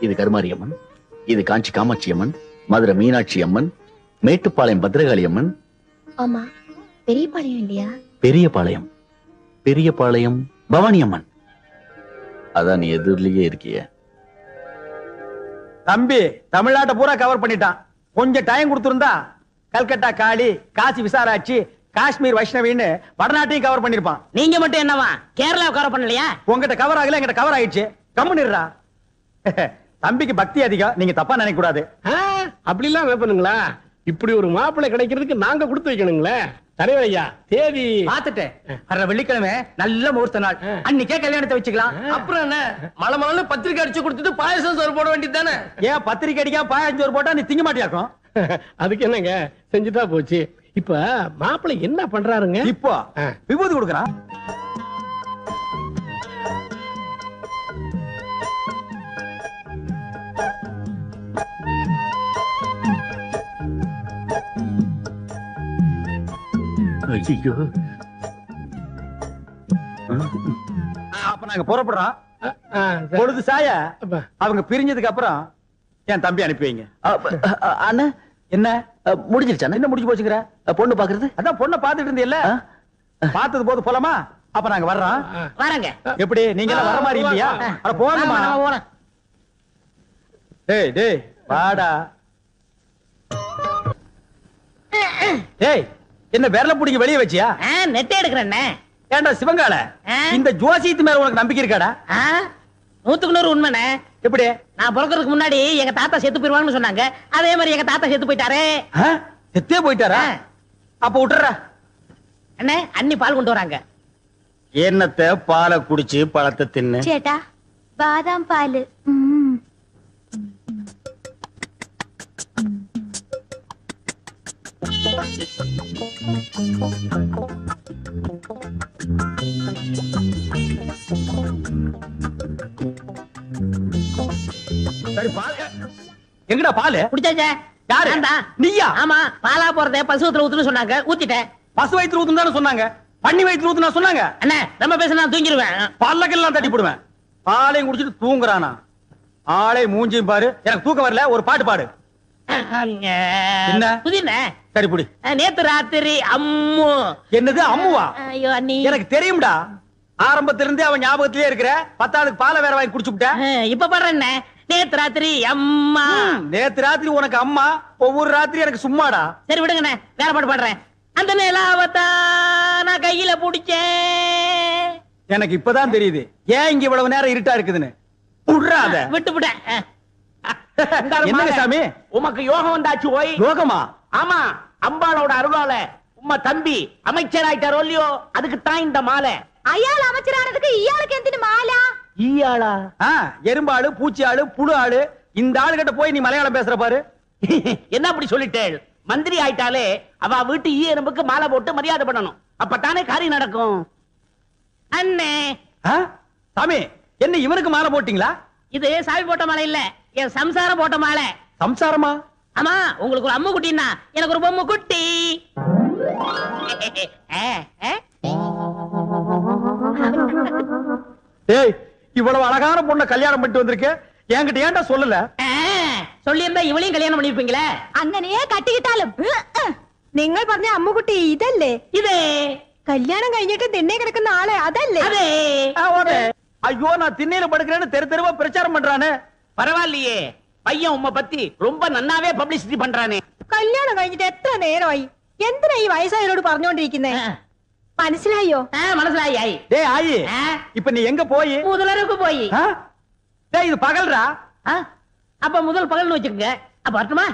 [SPEAKER 1] இது கருமாரி அம்மன், இது காஞ்சி காமாட்சி அம்மன், மதுரை மீனாட்சி அம்மன், மேட்டுப்பாளையம் பத்ரகாளி அம்மன்.
[SPEAKER 7] ஆமா, பெரியபாளையம் இல்லையா?
[SPEAKER 1] பெரியபாளையம், பெரியபாளையம் பவானி அம்மன். அதான் நீ எதிரிலேயே இருக்கிய.
[SPEAKER 3] தம்பி தமிழ்நாட்டை பூரா கவர் பண்ணிட்டான். கொஞ்சம் டைம் கொடுத்திருந்தா கல்கட்டா காளி, காசி விசாலாட்சி, காஷ்மீர் வைஷ்ணவின்னு வடநாட்டையும் கவர் பண்ணிருப்பான்.
[SPEAKER 2] நீங்க மட்டும் என்னவா கேரளா கவர் பண்ணலையா?
[SPEAKER 3] உங்ககிட்ட கவர் ஆகல, எங்கிட்ட கவர் ஆயிடுச்சு. கம்முனிடுறா. தம்பிக்கு பக்தி அதிகம், நீங்க தப்பா நினைக்க கூடாது.
[SPEAKER 6] அப்படி எல்லாம் வைப்பனுங்களா? இப்படி ஒரு மாப்பிள்ளை கிடைக்கிறதுக்கு நாங்க கொடுத்து வைக்கணுங்களே. தலைவர் ஐயா, தேதி
[SPEAKER 8] பாத்துட்டேன். வர்ற வெள்ளிக்கிழமை நல்ல முகூர்த்த நாள், அன்னைக்கே கல்யாணத்தை வச்சுக்கலாம்.
[SPEAKER 2] அப்புறம் என்ன, மலை மலை பத்திரிக்கை அடிச்சு கொடுத்துட்டு பாயசம் சோறு போட வேண்டியது தானே?
[SPEAKER 3] ஏன் பத்திரிக்கை அடிக்கா பாயஞ்சோறு போட்டா நீ திங்க மாட்டியாக்கும்?
[SPEAKER 6] அதுக்கு என்னங்க, செஞ்சுட்டா போச்சு. இப்ப மாப்பிள்ளை என்ன பண்றாருங்க?
[SPEAKER 3] இப்போ விபூதி கொடுக்கறான்.
[SPEAKER 1] ஐயோ,
[SPEAKER 3] அப்ப நாங்க புறப்படுறோம்.
[SPEAKER 6] சரி.
[SPEAKER 3] பொழுது சாய
[SPEAKER 6] அப்ப.
[SPEAKER 3] அவங்க பிரிஞ்சதுக்கு அப்புறம் என் தம்பி அனுப்பி வைங்க.
[SPEAKER 1] அண்ணா
[SPEAKER 3] என்ன
[SPEAKER 1] முடிஞ்சிருச்சா?
[SPEAKER 3] என்ன முடிஞ்சு போச்சுக்கிற?
[SPEAKER 1] பொண்ணு பாக்குறது?
[SPEAKER 3] அதான் பொண்ணை பாத்துட்டு இருந்தீல்ல, பார்த்தது போது போலாமா? அப்ப நாங்க வர்றோம்.
[SPEAKER 2] வரங்க.
[SPEAKER 3] எப்படி நீங்க எல்லாம் வர மாதிரி இல்லையா? அட போங்கம்மா. டேய் டேய் வாடா. டேய் என்ன விரல புடிங்க வெளிய வச்சியா?
[SPEAKER 2] நெட்டை எடுக்கிறேன்.
[SPEAKER 3] ஏண்டா சிவங்கால, இந்த ஜோசியத்து மேல உனக்கு நம்பிக்கை இருக்காடா?
[SPEAKER 2] 100க்கு 100 உண்மைண்ணே.
[SPEAKER 3] எப்படி?
[SPEAKER 2] நான் பிறக்கிறதுக்கு முன்னாடி எங்க தாத்தா செத்து போயிருவாங்கன்னு சொன்னாங்க. அதே மாதிரி எங்க தாத்தா செத்து போயிட்டாரு.
[SPEAKER 3] செத்தே போயிட்டாரா? அப்ப விட்டுறா.
[SPEAKER 2] அண்ணே, அண்ணி பால் கொண்டு வராங்க.
[SPEAKER 3] என்னத்த பாலை குடிச்சு பழத்தை தின்னு.
[SPEAKER 7] சேட்டா, பாதாம் பால்.
[SPEAKER 3] சரி பால் எங்கடா பால்?
[SPEAKER 2] குடிச்சாச்சே.
[SPEAKER 3] யாரு?
[SPEAKER 2] நான்தான்.
[SPEAKER 3] நீயா?
[SPEAKER 2] ஆமா, பாலா போறத பசுவத்துல ஊத்துன்னு சொன்னாங்க, ஊத்திட்டேன்.
[SPEAKER 3] பசு வயிற்று ஊத்துன்னு தானே சொன்னாங்க. பண்ணி வயிற்று ஊத்துனா சொன்னாங்க.
[SPEAKER 2] அண்ணே, ரொம்ப பேச நான் தூங்கிடுவேன்.
[SPEAKER 3] பல்லக்கெல்லாம் தட்டி போடுவேன். பாலையும் குடிச்சிட்டு தூங்குறானா? ஆளை மூஞ்சியும் பாரு. எனக்கு தூக்கம் வரல, ஒரு பாட்டு பாடு. என்ன?
[SPEAKER 2] புதினே.
[SPEAKER 3] சரி புடி.
[SPEAKER 2] நேத்து ராத்திரி அம்மு.
[SPEAKER 3] என்னது அம்முவா?
[SPEAKER 2] ஐயோ அண்ணி,
[SPEAKER 3] எனக்கு தெரியும்டா. ஆரம்பத்துல இருந்தே அவன் ஞாபகத்திலே இருக்கிற. 10வது பாலை வேற வாங்கி குடிச்சுட்ட.
[SPEAKER 2] இப்ப பாடுறேன். நேத்து ராத்திரி அம்மா.
[SPEAKER 3] நேத்து ராத்திரி உனக்கு அம்மா, ஒவ்வொரு ராத்திரி எனக்கு சும்மாடா.
[SPEAKER 2] சரி விடுங்கண்ணே, வேற பாட்டு பாடுறேன். அந்த நிலாவத்தா நான் கையில புடிச்சேன்.
[SPEAKER 3] எனக்கு இப்பதான் தெரியுது ஏன் இங்க இவ்வளவு நேரம் இருட்டா இருக்குதுன்னு. புடுறாத.
[SPEAKER 2] விட்டு விட்டேன்.
[SPEAKER 3] என்னங்க சாமி?
[SPEAKER 4] உமக்கு யோகம் வந்தாச்சு ஓய்.
[SPEAKER 3] யோகமா?
[SPEAKER 4] ஆமா, அம்பாளோட அருளால உம்ம தம்பி அமைச்சர் ஆயிட்டாரோ இல்லையோ, அதுக்கு தான் இந்த மாலை.
[SPEAKER 5] அயாள் அமைச்சரானதுக்கு இயாளுக்கு எந்தின மாலா?
[SPEAKER 4] ஈயாளா?
[SPEAKER 3] எறும்பாளு, பூச்சி ஆளு, புழு ஆளு. இந்த ஆளு கிட்ட போய் நீ மலையாளம் பேசுற பாரு.
[SPEAKER 4] என்ன அப்படி சொல்லிட்டேள்? மந்திரி ஆயிட்டாலே அவ வீட்டு ஈ எறும்புக்கு மாலை போட்டு மரியாதை பண்ணணும். அப்பதானே காரியம் நடக்கும்.
[SPEAKER 2] அண்ணே,
[SPEAKER 3] சாமி என்ன இவனுக்கு மாலை போட்டீங்களா?
[SPEAKER 2] இது சாமி போட்ட மாலை இல்ல, என் சம்சாரம் போட்ட மாலை.
[SPEAKER 3] சம்சாரமா?
[SPEAKER 2] ஆமா, உங்களுக்கு ஒரு அம்மு குட்டின்னா எனக்கு ஒரு பொம்மை குட்டி.
[SPEAKER 3] ஏய், இவ்வளவு அழகான பொண்ணை கல்யாணம் பண்ணிட்டு வந்திருக்க, என்கிட்ட ஏன்டா சொல்லல?
[SPEAKER 2] சொல்லி இருந்தா இவளையும் கல்யாணம் பண்ணிருப்பீங்களே.
[SPEAKER 5] അങ്ങനെയേ കട്ടിക്കിട്ടാലും നിങ്ങൾ പറഞ്ഞ അമ്മുകുട്ടി ഇതല്ലേ?
[SPEAKER 2] இதே
[SPEAKER 5] കല്യാണം കഴിഞ്ഞിട്ട് തിണ്ണെ കിടക്കുന്ന ആളെ അതല്ലേ?
[SPEAKER 2] அதே.
[SPEAKER 3] ஐயோ, நான் திண்ணையில படுக்கிறேன்னு தெரு தெருவா பிரச்சாரம் பண்றானே.
[SPEAKER 4] பரவாயில்லையே, பையன் உம்ம பத்தி ரொம்ப நன்னாவே பப்ளிசிட்டி பண்றானே.
[SPEAKER 5] കല്യാണം കഴിഞ്ഞിട്ട് എത്ര നേരമായി? എന്തിനാ ഈ വയസ്സായവരോട് പറഞ്ഞോണ്ടിരിക്കുന്നേ? മനസ്സിലായോ?
[SPEAKER 2] மனசிலாயி.
[SPEAKER 3] டேய் ஆயி, இப்ப நீ எங்க போய்?
[SPEAKER 2] முதலருக்கு போய்.
[SPEAKER 3] டேய் இது பகல்ரா.
[SPEAKER 2] அப்ப முதல் பகல்னு வச்சுக்கங்க. அப்ப வரட்டுமா?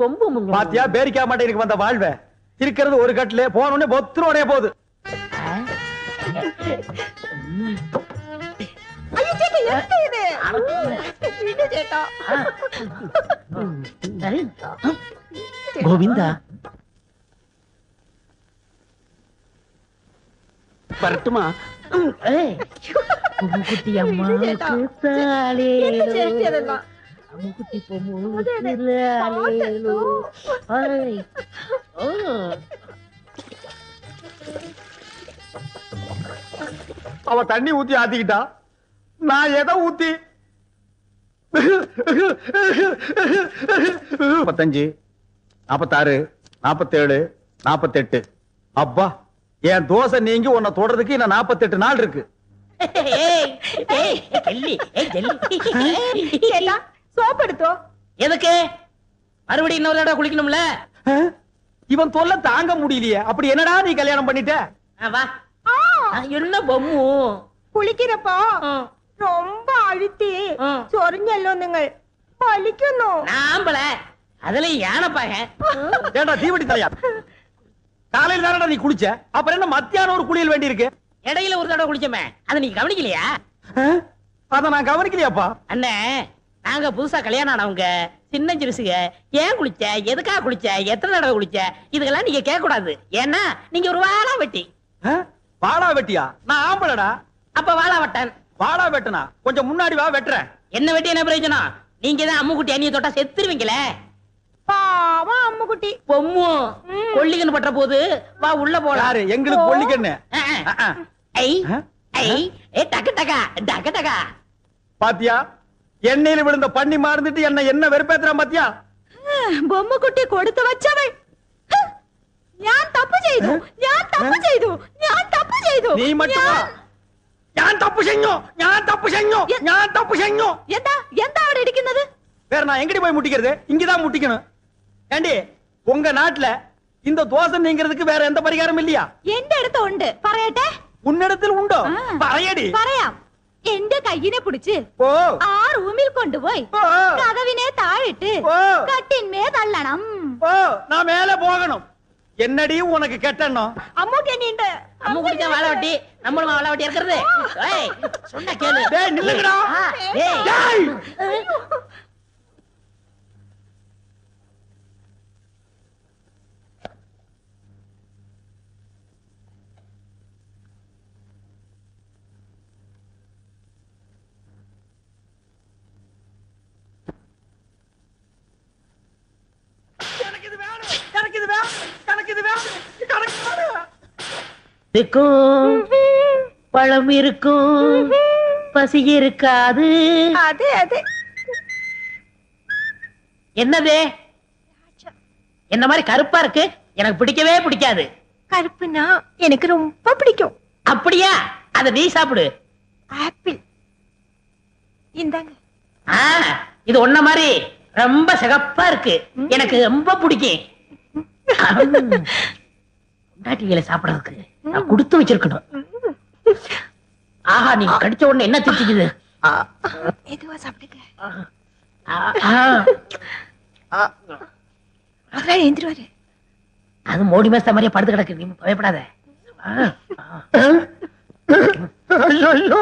[SPEAKER 2] கொம்பு
[SPEAKER 3] பாத்தியா பேரிக்கா மாட்டேனுக்கு வந்த வாழ்வை. இருக்கிறது ஒரு கட்டிலே, போனோடனே பொத்துரு உடைய போகுது.
[SPEAKER 5] അയ്യോ ചേട്ടാ, എന്താ ഇത്? വിട് ചേട്ടാ.
[SPEAKER 4] கோவிந்தா வரட்டுமா?
[SPEAKER 2] குட்டி அம்மாவுக்கு தாளே.
[SPEAKER 5] എന്താ ചേച്ചി അതെല്ലാം?
[SPEAKER 2] குட்டி பொம்முலேலோ.
[SPEAKER 3] அவ தண்ணி ஊத்தி ஆத்திக்கிட்டா, நான் எதை ஊத்தி 45, 46, 47, 48. அப்பா, என் தோசை நீங்கி உன்னை தொடறதுக்கு இன்னும் 48 நாள் இருக்கு.
[SPEAKER 5] சோப் எடுத்தோ.
[SPEAKER 2] எதுக்கு மறுபடியும் இன்னொரு தடவை குளிக்கணும்ல?
[SPEAKER 3] இவன் தொல்லை தாங்க முடியலையே. அப்படி என்னடா நீ கல்யாணம் பண்ணிட்ட?
[SPEAKER 2] வா. என்ன பொம்மு
[SPEAKER 5] കുളിക്കുന്നപ്പോ ரொம்ப அழுத்தி ചൊറിഞ്ഞല്ലോ നിങ്ങൾ വലിക്കുന്നു.
[SPEAKER 2] நாம்பள அதுல யானைப்பாக.
[SPEAKER 3] ஏண்டா தீவட்டி தலையா, காலையில தானடா நீ குளிச்ச, அப்புறம் என்ன மத்தியானம் ஒரு குளியல் வேண்டி இருக்கு?
[SPEAKER 2] இடையில ஒரு தடவை குளிச்சோமே, அதை நீங்க கவனிக்கலையா?
[SPEAKER 3] அத நான் கவனிக்கலையாப்பா.
[SPEAKER 2] அண்ணே, நாங்க புதுசா கல்யாணம் ஆனவங்க, சின்ன சிறுசுங்க. ஏன் குளிச்ச, எதுக்காக குளிச்ச, எத்தனை தடவை குளிச்ச, இதுக்கெல்லாம் நீங்க கேட்க கூடாது. ஏன்னா நீங்க ஒரு வாழா வெட்டி.
[SPEAKER 3] வாழா வெட்டியா? நான் ஆம்பளடா.
[SPEAKER 2] அப்ப வாழா வெட்டன்.
[SPEAKER 3] வாழா வெட்டனா? கொஞ்சம் முன்னாடி வா, வெட்டுறேன்.
[SPEAKER 2] என்ன வெட்டி என்ன பிரயோஜனம்? நீங்க தான் அம்முக்குட்டி அண்ணிய தொட்டா செத்துருவீங்களே.
[SPEAKER 5] பாவம் அம்முக்குட்டி.
[SPEAKER 2] பொம்மு கொல்லிக்கன்னு பற்ற போது வா உள்ள போலாம்.
[SPEAKER 3] யாரு எங்களுக்கு கொல்லிக்கன்னு?
[SPEAKER 2] ஐ ஐ ஏ டக டக டக டக.
[SPEAKER 3] பாத்தியா, எண்ணெயில விழுந்த பண்ணி மாறந்துட்டு என்ன வெறுப்பேத்துறான் பாத்தியா?
[SPEAKER 5] பொம்முக்குட்டி கொடுத்து வச்சவள். ഞാൻ തപ്പ് ചെയ്തു, ഞാൻ തപ്പ് ചെയ്തു, ഞാൻ തപ്പ് ചെയ്തു.
[SPEAKER 3] നീ மட்டும் ഞാൻ തപ്പ് ചെയ്ഞ്ഞു, ഞാൻ തപ്പ് ചെയ്ഞ്ഞു, ഞാൻ തപ്പ് ചെയ്ഞ്ഞു.
[SPEAKER 5] എന്താ എന്താ അവിടെ ഇരിക്കുന്നത്?
[SPEAKER 3] வேற நான் எங்கடி போய் முட்டிக்கிறது? இங்கதான் முட்டிக்கணும். ஏண்டி, உங்க நாட்டுல இந்த தோசை நீங்கிறதுக்கு வேற எந்த பரிகாரம் இல்லையா?
[SPEAKER 5] എന്റെ അടുത്ത് ഉണ്ട്, പറയട്ടെ?
[SPEAKER 3] உன்னிடத்தில் உண்டோ? പറയடி.
[SPEAKER 5] പറയാം. എന്റെ കയ്യിനെ പിടിച്ച്
[SPEAKER 3] ഓ
[SPEAKER 5] ആ റൂമിൽ കൊണ്ടുപോയി കതവിനെ താഴിട്ട് കട്ടിന്മേ തള്ളണം.
[SPEAKER 3] ஓ, நான் மேல போகணும். என்னடி உனக்கு கெட்டணும்?
[SPEAKER 5] அம்முக்கு என்னண்டு?
[SPEAKER 2] அம்முக்குட்டி தான் வாழ வெட்டி, நம்மளும் வாழ வெட்டி இருக்கிறது. ஏய் சொன்னா கேளு.
[SPEAKER 3] டேய் நில்லுங்கடா.
[SPEAKER 2] ஏய்
[SPEAKER 3] டேய்
[SPEAKER 2] இருக்கும் பழம் இருக்கும், பசி இருக்காது.
[SPEAKER 5] அதே அதே.
[SPEAKER 2] என்னது என்ன மாதிரி கருப்பா இருக்கு? எனக்கு பிடிக்கவே பிடிக்காது.
[SPEAKER 5] கருப்புனா எனக்கு ரொம்ப பிடிக்கும்.
[SPEAKER 2] அப்படியா? அத நீ சாப்பிடு.
[SPEAKER 5] ஆப்பிள் இந்தாங்க.
[SPEAKER 2] இது ஒன்ன மாதிரி ரொம்ப சிகப்பா இருக்கு, எனக்கு ரொம்ப பிடிக்கும். நாட்டிகளை சாப்பிடறதுக்கு நான் கொடுத்து வச்சிருக்கணும். ஆஹா, நீங்க கடிச்ச உடனே என்ன திட்டிக்குது?
[SPEAKER 5] எதுவா சாப்பிடுங்க. எந்திருவாரு.
[SPEAKER 2] அது மோடி மேஸ்தா மாதிரியே படுத்து கிடக்கு, நீ பயப்படாத.
[SPEAKER 3] ஐயோ,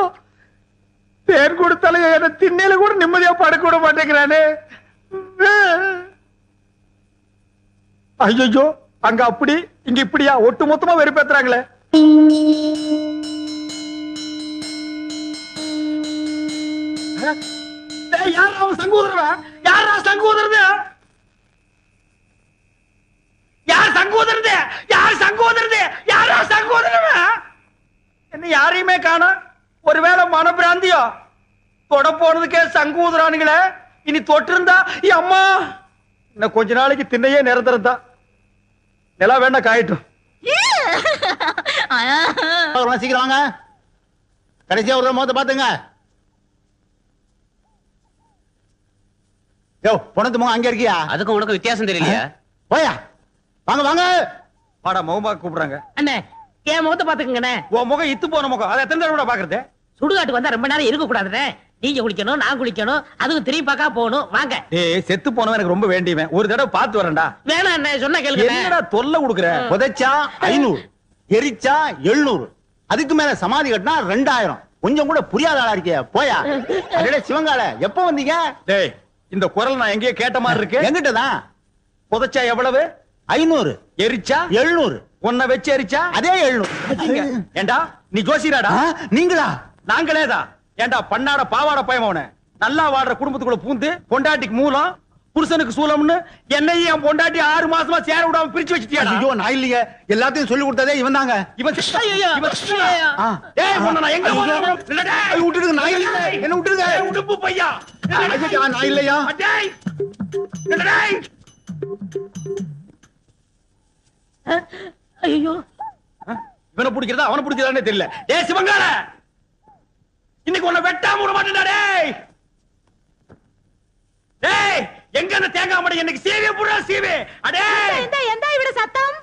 [SPEAKER 3] தேன் கொடுத்தாலும் என்ன திண்ணையில கூட நிம்மதியா படுக்க விட மாட்டேங்கிறானே. ஐயோ, அங்க அப்படி இங்க இப்படியா ஒட்டு மொத்தமா வெறுப்பேத்துறாங்களே. யார் அவன் சங்கூதரவன்? யாரா சங்கூதரது? யார் சங்கூதரது? யார் சங்கூதரது? யாரா சங்கூதரவன்? என்ன யாரையுமே காணோம். ஒருவேளை மனப்பிராந்தியோ? தொட போனதுக்கே சங்கூதரானுங்களே. இனி தொட்டு இருந்தா அம்மா இன்னும் கொஞ்ச நாளைக்கு திண்ணையே நிரந்தரதா. நிலா வேணா காயட்டும்.
[SPEAKER 4] சீக்கிரம் வாங்க, கடைசியா ஒரு மோத பாத்துங்க. யோ, பொணத்து முகம் அங்க இருக்கியா?
[SPEAKER 9] அதுக்கும் உனக்கு வித்தியாசம் தெரியலையா?
[SPEAKER 4] போயா, வாங்க வாங்க.
[SPEAKER 3] வாடா, முகமா கூப்பிடுறாங்க.
[SPEAKER 2] அண்ணே, என் முகத்தை பாத்துக்கங்கண்ணே.
[SPEAKER 3] உன் முகம் இத்து போன முகம், அதை எத்தனை தடவை பாக்குறது?
[SPEAKER 2] சுடுகாட்டுக்கு வந்தா ரொம்ப நேரம் இருக்க கூடாதுண்ணே. நீங்க குளிக்கணும், நான் குளிக்கணும், அதுக்கு திரும்பி பார்க்க போகணும். வாங்க.
[SPEAKER 3] ஏய், செத்து போனவன் எனக்கு ரொம்ப வேண்டியவன். ஒரு தடவை பார்த்து வரேன்டா.
[SPEAKER 2] வேணாம் அண்ணே, சொன்னா கேளுங்க.
[SPEAKER 3] என்னடா தொல்லை கொடுக்குற?
[SPEAKER 4] புதைச்சா 500, எரிச்சா 700, அதுக்கு மேல சமாதி கட்டினா 2000. கொஞ்சம் கூட புரியாத ஆளா இருக்கிய. போயா. அடடே சிவங்கால, எப்ப வந்தீங்க?
[SPEAKER 3] டேய், இந்த குரல் நான் எங்கேயோ கேட்ட மாதிரி இருக்கு.
[SPEAKER 4] எங்கிட்டதான்.
[SPEAKER 3] புதைச்சா எவ்வளவு?
[SPEAKER 4] 500,
[SPEAKER 3] எரிச்சா
[SPEAKER 4] 700,
[SPEAKER 3] உன்னை வச்சு எரிச்சா
[SPEAKER 4] அதே 700.
[SPEAKER 3] ஏண்டா நீ ஜோசியராடா?
[SPEAKER 4] நீங்களா?
[SPEAKER 3] நாங்களேதான். ஏண்டா பண்ணாட பாவாட பயமவன நல்லா வாடுற குடும்பத்துக்குள்ள பூந்து பொண்டாட்டிக்கு மூலம் புருஷனுக்கு சூலம்னு என்னையும் என் பொண்டாட்டி 6 மாசமா சேர விடாம பிரிச்சு வச்சிட்டியாடா.
[SPEAKER 8] ஐயோ நான் இல்லையே, எல்லாத்தையும் சொல்லி கொடுத்ததே இவன் தாங்க.
[SPEAKER 3] இவன்
[SPEAKER 2] ஐயையோ, ஐயையோ.
[SPEAKER 3] ஏய் உன்னை நான் எங்க போறேன்? இல்லடா.
[SPEAKER 8] விட்டுடுங்க, நான் இல்ல. என்ன விட்டுடுங்க.
[SPEAKER 3] உடுப்பு பையா.
[SPEAKER 8] ஐயா, நான் இல்லையா.
[SPEAKER 3] அடேய். இல்லடா.
[SPEAKER 2] ஐயோ,
[SPEAKER 3] இவனை பிடிக்கிறதா அவனை பிடிக்கிறதானே தெரியல. டேய் சிவங்கால, இன்னைக்கு உன்னை வெட்டாம விட மாட்டேன்டா. டேய் டேய், எங்க அந்த தேங்காய் மடை எனக்கு சீவே புடா சீவே. அடே
[SPEAKER 5] எந்த இவிட சத்தம்?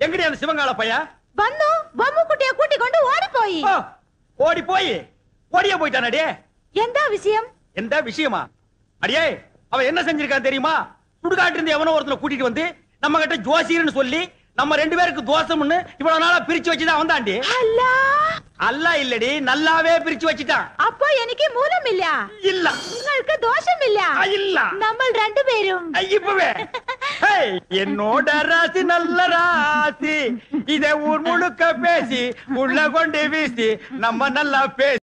[SPEAKER 3] எங்கடி அந்த சிவங்கால பையா?
[SPEAKER 5] வந்து பொம்மு குட்டிய கூட்டி கொண்டு ஓடி போய்.
[SPEAKER 3] ஓடி ஓடியே போயிட்டானே.
[SPEAKER 5] எந்த விஷயம்?
[SPEAKER 3] எந்த விஷயமா? அடியே அவன் என்ன செஞ்சிருக்கான் தெரியுமா? சுடுகாட்டு இருந்து எவனோ ஒருத்தனை கூட்டிட்டு வந்து நம்ம கிட்ட ஜோசியர்னு சொல்லி நம்ம 2 பேருக்கு தோசம்னு இவ்வளவு நாளா பிரிச்சு வச்சுதான் வந்தாண்டி. அல்ல இல்லடி, நல்லாவே பிரிச்சு வச்சுட்டான்.
[SPEAKER 5] அப்போ எனக்கு மூலம் இல்ல.
[SPEAKER 3] இல்ல.
[SPEAKER 5] உங்களுக்கு தோஷம் இல்ல.
[SPEAKER 3] இல்ல.
[SPEAKER 5] நம்ம 2 பேரும்
[SPEAKER 3] இப்பவே என்னோட ராசி நல்ல ராசி, இதை ஊர் முழுக்க பேசி உள்ள கொண்டு வீசி நம்ம நல்லா பேசி